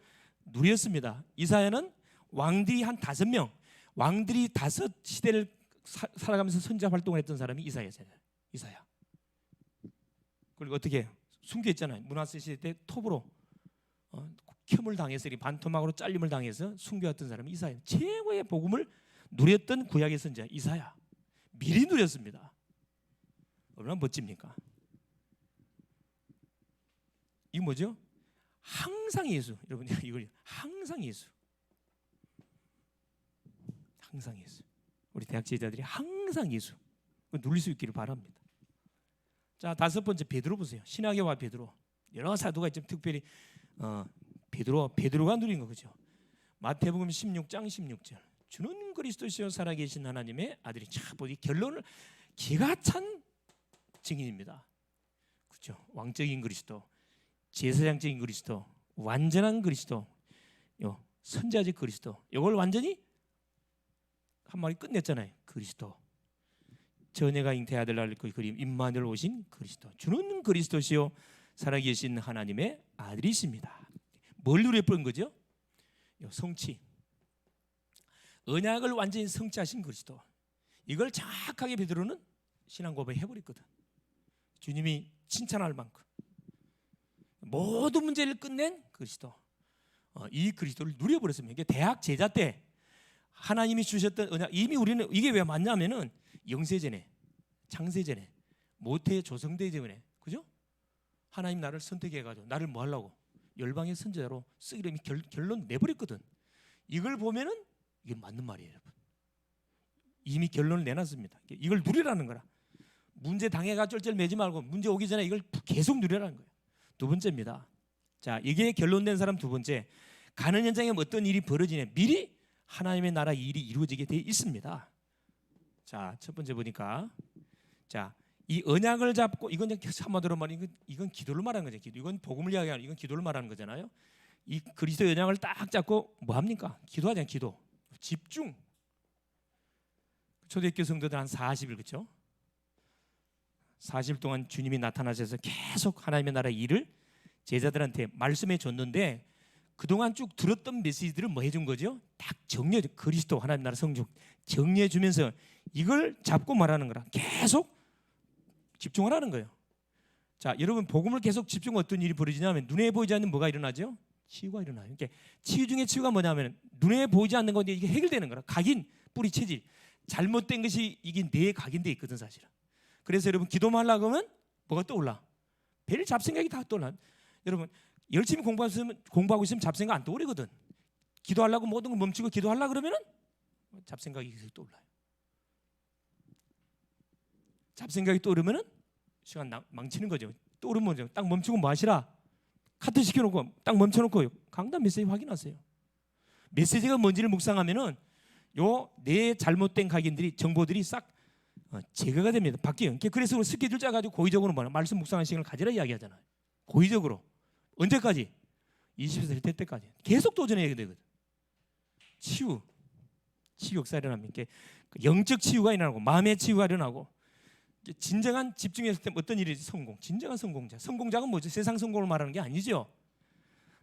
누렸습니다. 이사야는 왕들이 한 5명 왕들이 5 시대를 살아가면서 선지자 활동을 했던 사람이 이사야잖아요. 이사야. 그리고 어떻게 순교했잖아요. 문하세 시대 때 톱으로 켬을 당해서 반토막으로 잘림을 당해서 순교했던 사람이 이사야. 최고의 복음을 누렸던 구약의 선지자 이사야. 미리 누렸습니다. 얼마나 멋집니까? 이게 뭐죠? 항상 예수. 여러분 이걸 항상 예수. 항상 예수. 우리 대학 제자들이 항상 예수 누릴 수 있기를 바랍니다. 자, 5번째 베드로 보세요. 신학의 와 베드로. 여러 사도가 있지만 특별히 베드로가 누린 거 그죠? 마태복음 16장 16절. 주는 그리스도시요 살아계신 하나님의 아들이 참 보기 결론을 기가 찬 증인입니다. 그렇죠? 왕적인 그리스도, 제사장적인 그리스도, 완전한 그리스도, 선지자적 그리스도. 이걸 완전히 한 마리 끝냈잖아요. 그리스도. 전예가 잉태의 아들 낳을 그 그림 임마누엘 오신 그리스도. 주는 그리스도시요 살아계신 하나님의 아들이십니다. 뭘 누려버린 거죠? 성취. 언약을 완전히 성취하신 그리스도. 이걸 정확하게 베드로는 신앙 고백해 버렸거든. 주님이 칭찬할 만큼. 모든 문제를 끝낸 그리스도. 이 그리스도를 누려버렸습니다. 이게 대학 제자 때 하나님이 주셨던 언약, 이미 우리는 이게 왜 맞냐면은 영세전에, 창세전에, 모태 조성되기 전에, 그죠? 하나님 나를 선택해가지고 나를 뭐 하려고? 열방의 선지자로 쓰기로 이미 결론 내버렸거든. 이걸 보면은 이게 맞는 말이에요, 여러분. 이미 결론을 내놨습니다. 이걸 누리라는 거라. 문제 당해가 쩔쩔 매지 말고 문제 오기 전에 이걸 계속 누리라는 거예요. 두 번째입니다. 자, 이게 결론된 사람 두 번째. 가는 현장에 어떤 일이 벌어지냐, 미리 하나님의 나라 일이 이루어지게 되어 있습니다. 자, 첫 번째 보니까, 자, 이 언약을 잡고, 이건 한마디로 말하면 이건 기도를 말하는 거죠. 기도. 이건 복음을 이야기하는, 이건 기도를 말하는 거잖아요. 이 그리스도 언약을 딱 잡고 뭐 합니까? 기도하잖아요. 기도. 집중. 초대교회 성도들 한 40일, 그렇죠? 40일 동안 주님이 나타나셔서 계속 하나님의 나라 일을 제자들한테 말씀해 줬는데, 그동안 쭉 들었던 메시지들을 뭐 해준 거죠? 딱 정리해, 그리스도 하나님 나라 성중 정리해 주면서 이걸 잡고 말하는 거라. 계속 집중하라는 거예요. 자, 여러분, 복음을 계속 집중하면 어떤 일이 벌어지냐면 눈에 보이지 않는 뭐가 일어나죠? 치유가 일어나요. 그러니까 치유 중에 치유가 뭐냐면 눈에 보이지 않는 건데 이게 해결되는 거라. 각인, 뿌리, 체질. 잘못된 것이 이게 뇌에 각인돼 있거든, 사실은. 그래서 여러분, 기도만 하려고 하면 뭐가 떠올라? 별 잡생각이 다 떠올라. 여러분, 열심히 공부하고 있으면 잡생각 안 떠오르거든. 기도하려고 모든 걸 멈추고 기도하려고 그러면은 잡생각이 계속 떠올라요. 잡생각이 떠오르면은 시간 망치는 거죠. 떠오르면 딱 멈추고 뭐 하시라? 카트 시켜놓고 딱 멈춰놓고 강단 메시지 확인하세요. 메시지가 뭔지를 묵상하면은 요 내 잘못된 각인들이, 정보들이 싹 제거가 됩니다. 바뀌어요. 그래서 스케줄 짜가지고 고의적으로 말씀 묵상하는 시간을 가지라 이야기하잖아요. 고의적으로. 언제까지? 20살 될 때까지 계속 도전해야 되거든. 치유 역사 일어납니다. 영적 치유가 일어나고 마음의 치유가 일어나고, 진정한 집중했을 때 어떤 일이지? 성공. 진정한 성공자가 뭐죠? 세상 성공을 말하는 게 아니죠.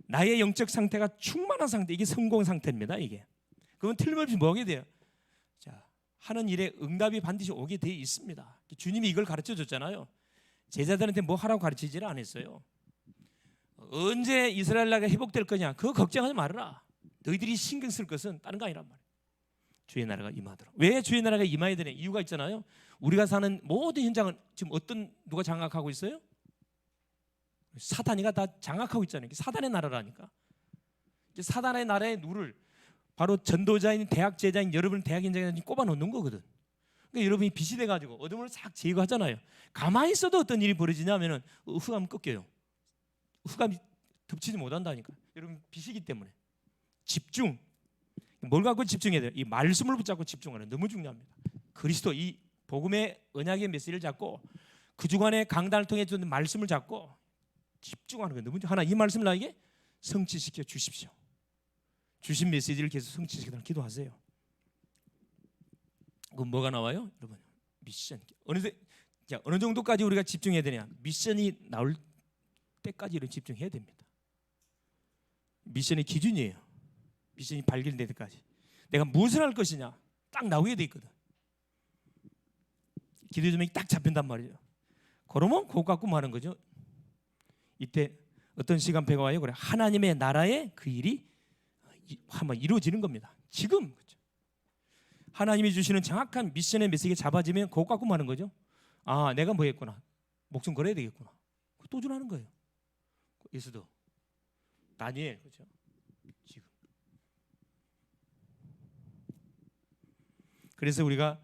나의 영적 상태가 충만한 상태, 이게 성공 상태입니다. 이게 그건 틀림없이 뭐하게 돼요? 자, 하는 일에 응답이 반드시 오게 돼 있습니다. 주님이 이걸 가르쳐 줬잖아요. 제자들한테 뭐 하라고 가르치지를 않았어요. 언제 이스라엘 나라가 회복될 거냐, 그거 걱정하지 말아라. 너희들이 신경 쓸 것은 다른 거 아니란 말이에요. 주의 나라가 임하도록. 왜 주의 나라가 임해야 되냐? 이유가 있잖아요. 우리가 사는 모든 현장은 지금 누가 장악하고 있어요? 사단이가 다 장악하고 있잖아요. 사단의 나라라니까. 사단의 나라의 누를 바로 전도자인, 대학 제자인 여러분, 대학 인자인 꼽아 놓는 거거든. 그러니까 여러분이 빛이 돼가지고 어둠을 싹 제거하잖아요. 가만히 있어도 어떤 일이 벌어지냐면은 흑암 꺾여요. 흑암이 덮치지 못한다니까. 여러분, 빛이기 때문에 집중. 뭘 갖고 집중해야 돼요? 이 말씀을 붙잡고 집중하는, 너무 중요합니다. 그리스도, 이 복음의 언약의 메시지를 잡고 그 주간에 강단을 통해 주는 말씀을 잡고 집중하는 거예요. 너무 하나, 이 말씀을 나에게 성취시켜 주십시오. 주신 메시지를 계속 성취시키도록 기도하세요. 그럼 뭐가 나와요? 여러분, 미션. 어느 정도까지 우리가 집중해야 되냐? 미션이 나올 때까지 집중해야 됩니다. 미션의 기준이에요. 미션이 발견될 때까지 내가 무엇을 할 것이냐 딱 나오게 돼 있거든. 기도 제목이 딱 잡힌단 말이에요. 그러면 그거 갖고 말하는 거죠. 이때 어떤 시간표가 와요? 그래, 하나님의 나라의 그 일이 한번 이루어지는 겁니다. 지금, 그렇죠? 하나님이 주시는 정확한 미션의 메시지가 잡아지면 그거 갖고 말하는 거죠. 아, 내가 뭐 했구나, 목숨 걸어야 되겠구나. 도전하는 거예요. 예수도, 다니엘, 그렇죠? 지금. 그래서 우리가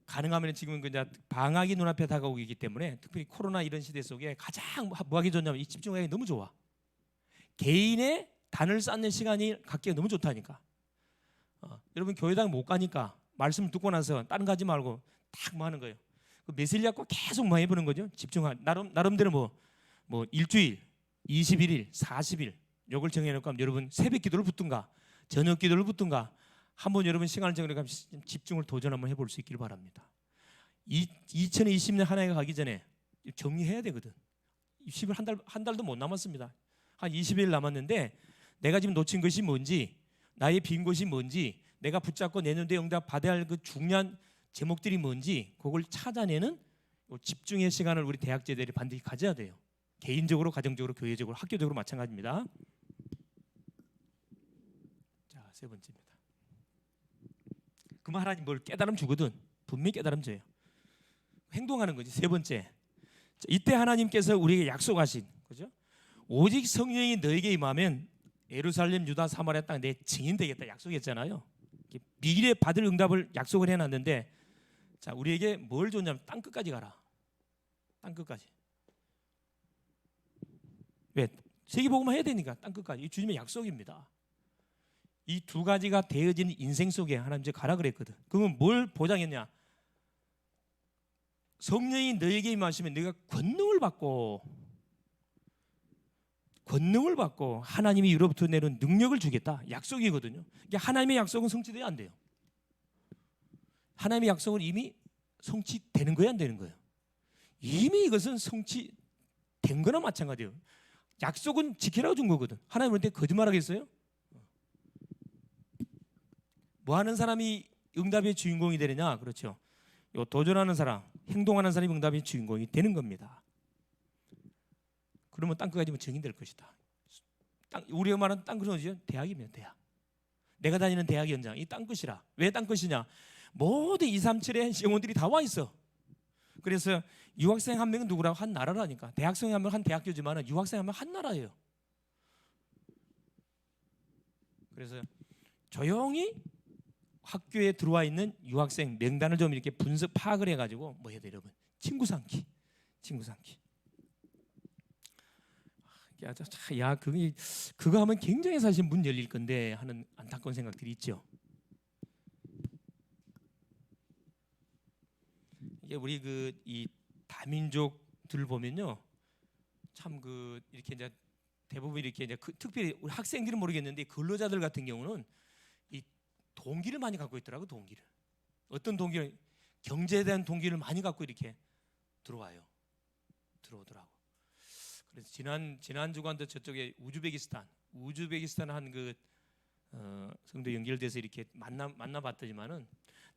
가능하면 지금은 그냥 방학이 눈앞에 다가오고 있기 때문에, 특별히 코로나 이런 시대 속에 가장 뭐하기 좋냐면 이 집중하기 너무 좋아. 개인의 단을 쌓는 시간이 갖기가 너무 좋다니까. 여러분, 교회당 못 가니까 말씀 듣고 나서 다른 거 하지 말고 딱 뭐 하는 거예요. 그 메시지 갖고 계속 뭐 해보는 거죠. 집중할 나름대로 뭐 일주일, 21일, 40일 요걸 정해놓고 하면 여러분 새벽 기도를 붙든가 저녁 기도를 붙든가 한번 여러분 시간을 정해놓고 집중을 도전 한번 해볼 수 있기를 바랍니다. 2020년 한 해가 가기 전에 정리해야 되거든. 10일 한 달도 못 남았습니다. 한 20일 남았는데 내가 지금 놓친 것이 뭔지, 나의 빈 곳이 뭔지, 내가 붙잡고 내년도에 응답 받아야 할 그 중요한 제목들이 뭔지 그걸 찾아내는 집중의 시간을 우리 대학제들이 반드시 가져야 돼요. 개인적으로, 가정적으로, 교회적으로, 학교적으로 마찬가지입니다. 자, 세 번째입니다. 그럼 하나님 뭘 깨달음 주거든. 분명히 깨달음 줘요. 행동하는 거지. 세 번째. 자, 이때 하나님께서 우리에게 약속하신, 그죠? 오직 성령이 너에게 임하면 예루살렘, 유다, 사마리아 땅 내 증인 되겠다 약속했잖아요. 미래 받을 응답을 약속을 해놨는데, 자, 우리에게 뭘 줬냐면 땅 끝까지 가라. 땅 끝까지. 왜? 세계복음만 해야 되니까 땅 끝까지. 이 주님의 약속입니다. 이 두 가지가 되어진 인생 속에 하나님 이제 가라 그랬거든. 그러면 뭘 보장했냐? 성령이 너에게 임하시면 네가 권능을 받고 하나님이 위로부터 내는 능력을 주겠다. 약속이거든요. 그러니까 하나님의 약속은 성취돼야 안 돼요. 하나님의 약속은 이미 성취되는 거야, 안 되는 거예요? 이미 이것은 성취된 거나 마찬가지예요. 약속은 지키라고 준 거거든. 하나님 우리한테 거짓말하겠어요? 뭐 하는 사람이 응답의 주인공이 되느냐? 그렇죠. 도전하는 사람, 행동하는 사람이 응답의 주인공이 되는 겁니다. 그러면 땅 끝까지 증인될 것이다. 우리가 말하는 땅 끝은 어디죠? 대학이면 대학. 내가 다니는 대학 현장, 이 땅 끝이라. 왜 땅 끝이냐? 모든 237의 영혼들이 다 와 있어. 그래서 유학생 한 명은 누구라고? 한 나라라니까. 대학생 한 명 한 대학교지만 유학생 한 명 한 나라예요. 그래서 조용히 학교에 들어와 있는 유학생 명단을 좀 이렇게 분석 파악을 해가지고 뭐 해야 돼, 여러분? 친구 삼기. 야, 그거 하면 굉장히 사실 문 열릴 건데 하는 안타까운 생각들이 있죠. 이게 우리 이 다민족들 보면요, 참 이렇게 이제 대부분 이렇게 이제 특별히 우리 학생들은 모르겠는데 근로자들 같은 경우는 이 동기를 많이 갖고 있더라고. 동기를. 어떤 동기를? 경제에 대한 동기를 많이 갖고 이렇게 들어오더라고. 그래서 지난 주간도 저쪽에 우즈베키스탄 한 성도 연결돼서 이렇게 만나봤더니만은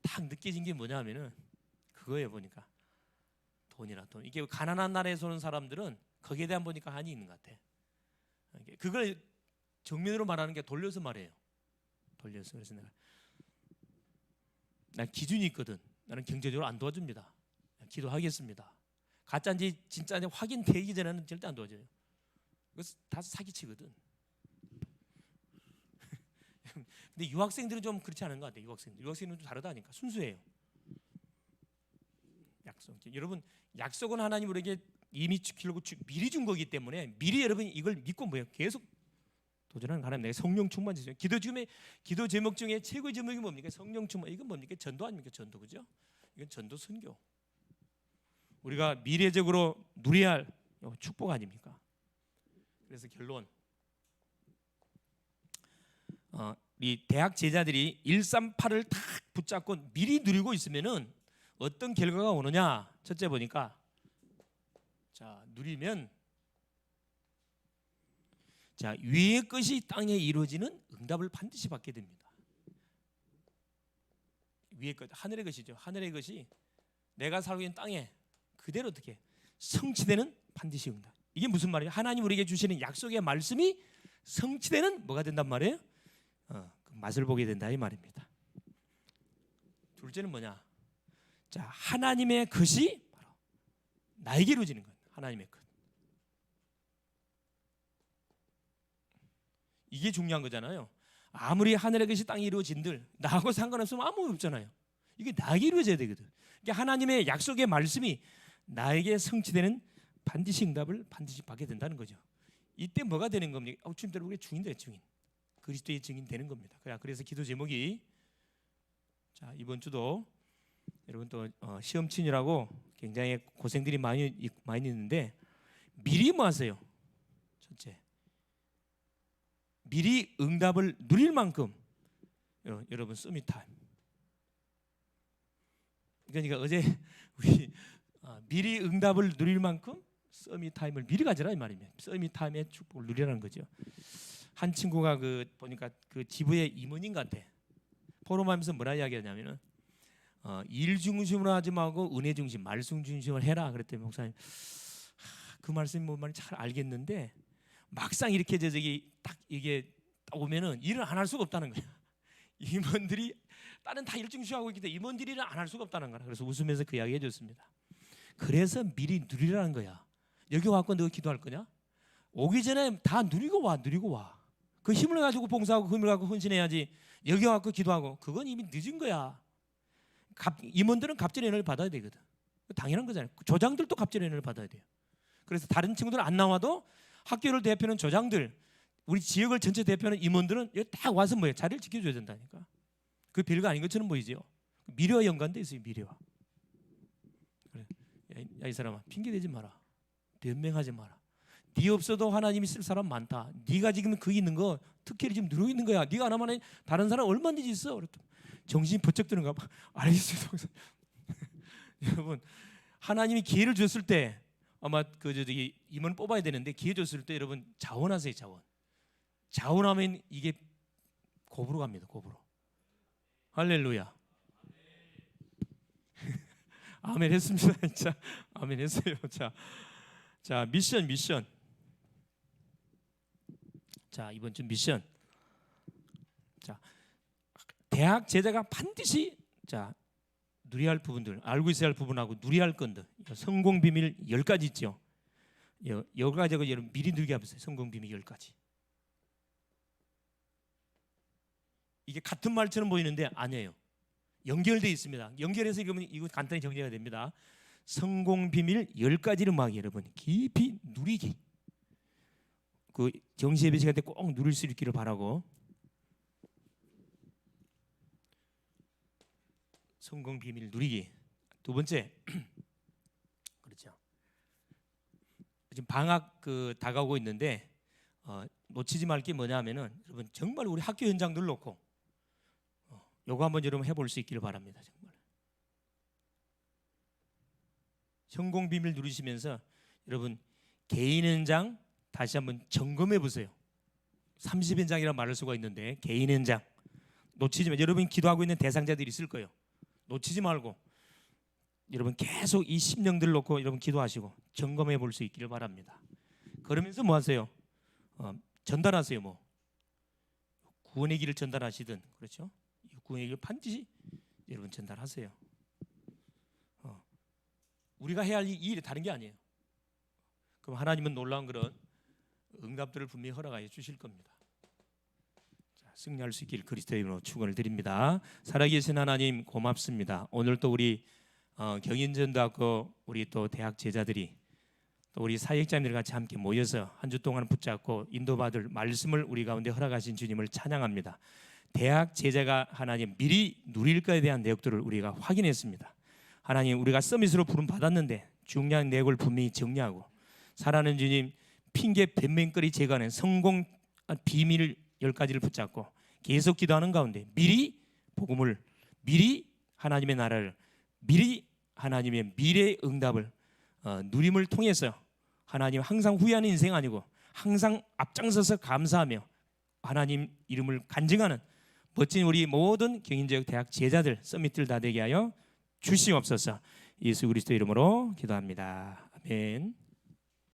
딱 느껴진 게 뭐냐면은 그거예요. 보니까 돈. 이게 가난한 나라에서 오는 사람들은 거기에 대한 보니까 한이 있는 것 같아. 그걸 정면으로 말하는 게 돌려서 말해요. 그래서 난 기준이 있거든. 나는 경제적으로 안 도와줍니다. 기도하겠습니다. 가짜인지 진짜인지 확인되기 전에는 절대 안 도와줘요. 그래서 다 사기치거든. 근데 유학생들은 좀 그렇지 않은 것 같아요. 유학생들은 좀 다르다니까. 순수해요. 약속. 여러분, 약속은 하나님 우리에게 이미 지키려고 미리 준 거기 때문에 미리 여러분 이걸 믿고 뭐예요? 계속 도전하는 하나님. 내가 성령 충만 주세요. 기도 제목 중에 최고의 제목이 뭡니까? 성령 충만. 이건 뭡니까? 전도 아닙니까? 전도, 그죠? 이건 전도 선교. 우리가 미래적으로 누려야 할 축복 아닙니까? 그래서 결론, 이 대학 제자들이 138을 딱 붙잡고 미리 누리고 있으면은 어떤 결과가 오느냐? 첫째 보니까, 자, 누리면, 자, 위의 것이 땅에 이루어지는 응답을 반드시 받게 됩니다. 위의 것, 하늘의 것이죠. 하늘의 것이 내가 살고 있는 땅에 그대로 어떻게 성취되는 반드시 응답. 이게 무슨 말이에요? 하나님 우리에게 주시는 약속의 말씀이 성취되는 뭐가 된단 말이에요? 그 맛을 보게 된다 이 말입니다. 둘째는 뭐냐? 자, 하나님의 것이 바로 나에게 이루어지는 것. 하나님의 것. 이게 중요한 거잖아요. 아무리 하늘의 것이 땅에 이루어진들 나하고 상관없으면 아무 없잖아요. 이게 나에게 이루어져야 되거든. 그러니까 하나님의 약속의 말씀이 나에게 성취되는 반드시 응답을 반드시 받게 된다는 거죠. 이때 뭐가 되는 겁니까? 주님들 우리 증인돼요. 증인. 그리스도의 증인 되는 겁니다. 그래서 기도 제목이, 자, 이번 주도 여러분 또 시험 치느라고 굉장히 고생들이 많이 있는데 미리 뭐 하세요? 첫째, 미리 응답을 누릴 만큼 여러분 서밋타임. 그러니까 어제 우리 미리 응답을 누릴 만큼 서밋타임을 미리 가져라 이 말이면 서밋타임의 축복을 누리라는 거죠. 한 친구가 보니까 지부의 임원인 것 같아. 포럼하면서 뭐라 이야기하냐면은 일 중심으로 하지 말고 은혜 중심, 말씀 중심을 해라. 그랬더니 목사님, 그 말씀이 뭔 말인지 잘 알겠는데 막상 이렇게 저기 딱 이게 딱 오면은 일을 안 할 수가 없다는 거야. 임원들이 다른 다 일정 쉬하고 있기 때문에 임원들이 일을 안 할 수가 없다는 거야. 그래서 웃으면서 그 이야기 해줬습니다. 그래서 미리 누리라는 거야. 여기 와서 너 기도할 거냐? 오기 전에 다 누리고 와, 누리고 와. 그 힘을 가지고 봉사하고 그 힘을 가지고 헌신해야지. 여기 와서 기도하고 그건 이미 늦은 거야. 임원들은 갑절의 은혜를 받아야 되거든. 당연한 거잖아요. 조장들도 갑절의 은혜를 받아야 돼요. 그래서 다른 친구들은 안 나와도 학교를 대표하는 조장들, 우리 지역을 전체 대표하는 임원들은 여기 딱 와서 뭐예요? 자리를 지켜줘야 된다니까. 그 별거 아닌 것처럼 보이죠. 미래와 연관돼 있어요. 미래와. 그래. 야, 이 사람아, 핑계 대지 마라. 변명하지 마라. 네 없어도 하나님이 쓸 사람 많다. 네가 지금 거기 있는 거 특혜를 지금 누리고 있는 거야. 네가 안 하면 다른 사람 얼마든지 있어. 그랬더니 정신이 번쩍 드는가 봐. 알겠어요. 여러분, 하나님이 기회를 줬을 때 아마 그 저기 임원 뽑아야 되는데 기회 줬을 때 여러분 자원하세요. 자원. 자원하면 이게 곱으로 갑니다. 곱으로. 할렐루야. 아멘 했습니다. 진짜 아멘 했어요. 자 미션. 자 이번 주 미션. 자 대학 제자가 반드시 자 누려야 할 부분들, 알고 있어야 할 부분하고 누려야 할 건들, 성공 비밀 10가지 있죠. 10가지가 여러분 미리 누리게 해보세요. 성공 비밀 10가지. 이게 같은 말처럼 보이는데 아니에요. 연결되어 있습니다. 연결해서 이거 간단히 정리가 됩니다. 성공 비밀 10가지를 막 여러분 깊이 누리기. 그 정시예배 시간 때 꼭 누릴 수 있기를 바라고. 성공 비밀 누리기. 두 번째, 그렇죠. 지금 방학 다가오고 있는데 놓치지 말 게 뭐냐면은 여러분 정말 우리 학교 현장들 놓고 요거 한번 여러분 해볼 수 있기를 바랍니다. 정말 성공 비밀 누리시면서 여러분 개인 현장 다시 한번 점검해 보세요. 30현장이라 말할 수가 있는데 개인 현장 놓치지 마. 여러분 기도하고 있는 대상자들이 있을 거예요. 놓치지 말고 여러분 계속 이 심령들 놓고 여러분 기도하시고 점검해 볼 수 있기를 바랍니다. 그러면서 뭐 하세요? 전달하세요. 뭐 구원의 길을 전달하시든 그렇죠? 구원의 길을 반드시 여러분 전달하세요. 우리가 해야 할 일이 다른 게 아니에요. 그럼 하나님은 놀라운 그런 응답들을 분명히 허락하여 주실 겁니다. 승리할 수 있길 그리스도의 이름으로 축원을 드립니다. 살아계신 하나님 고맙습니다. 오늘 또 우리 경인전도학교 우리 또 대학 제자들이 또 우리 사역자님들 같이 함께 모여서 한 주 동안 붙잡고 인도받을 말씀을 우리 가운데 허락하신 주님을 찬양합니다. 대학 제자가 하나님 미리 누릴 것에 대한 내역들을 우리가 확인했습니다. 하나님 우리가 서밋으로 부름 받았는데 중요한 내역을 분명히 정리하고 사랑하는 주님 핑계 변명거리 제거하는 성공 비밀 10가지를 붙잡고 계속 기도하는 가운데 미리 복음을 미리 하나님의 나라를 미리 하나님의 미래의 응답을 누림을 통해서 하나님 항상 후회하는 인생 아니고 항상 앞장서서 감사하며 하나님 이름을 간증하는 멋진 우리 모든 경인지역 대학 제자들 서밋들 다 되게 하여 주시옵소서. 예수 그리스도 이름으로 기도합니다. 아멘.